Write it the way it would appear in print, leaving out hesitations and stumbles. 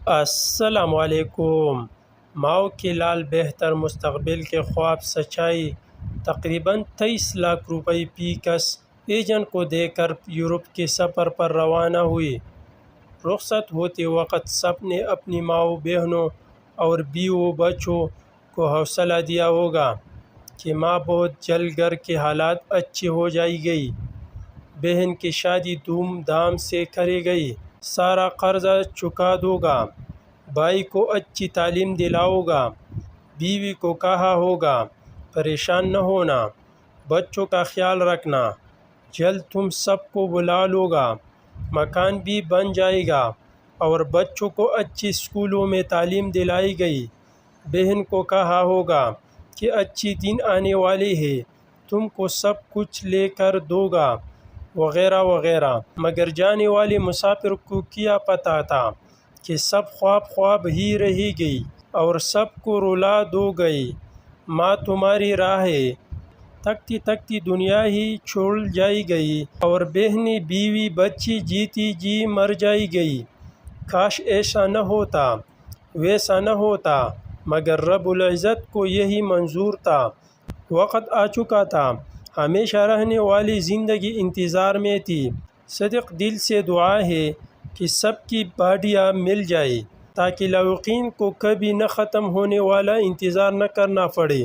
السلام علیکم۔ ماؤ کے لال بہتر مستقبل کے خواب سچائی۔ تقریباً 23 لاکھ روپے پیکس ایجنٹ کو دے کر یورپ کے سفر پر روانہ ہوئی۔ رخصت ہوتے وقت سب نے اپنی ماؤں بہنوں اور بیوی بچوں کو حوصلہ دیا ہوگا کہ ماں بہت جلد گھر کے حالات اچھے ہو جائے گی، بہن کی شادی دھوم دھام سے کرے گی، سارا قرضہ چکا دو گا، بھائی کو اچھی تعلیم دلاؤ گا، بیوی کو کہا ہوگا پریشان نہ ہونا، بچوں کا خیال رکھنا، جلد تم سب کو بلا لو گا، مکان بھی بن جائے گا اور بچوں کو اچھی اسکولوں میں تعلیم دلائی گئی، بہن کو کہا ہوگا کہ اچھی دن آنے والے ہیں، تم کو سب کچھ لے کر دو گا، وغیرہ وغیرہ۔ مگر جانے والے مسافر کو کیا پتہ تھا کہ سب خواب ہی رہے گی اور سب کو رلا دو گئی۔ ماں تمہاری راہ ہے، تکتی تکتی دنیا ہی چھوڑ جائے گی اور بہنیں بیوی بچی جیتی جی مر جائے گی۔ کاش ایسا نہ ہوتا، ویسا نہ ہوتا، مگر رب العزت کو یہی منظور تھا۔ وقت آ چکا تھا، ہمیشہ رہنے والی زندگی انتظار میں تھی۔ صادق دل سے دعا ہے کہ سب کی باڈیاں مل جائیں تاکہ لواحقین کو کبھی نہ ختم ہونے والا انتظار نہ کرنا پڑے۔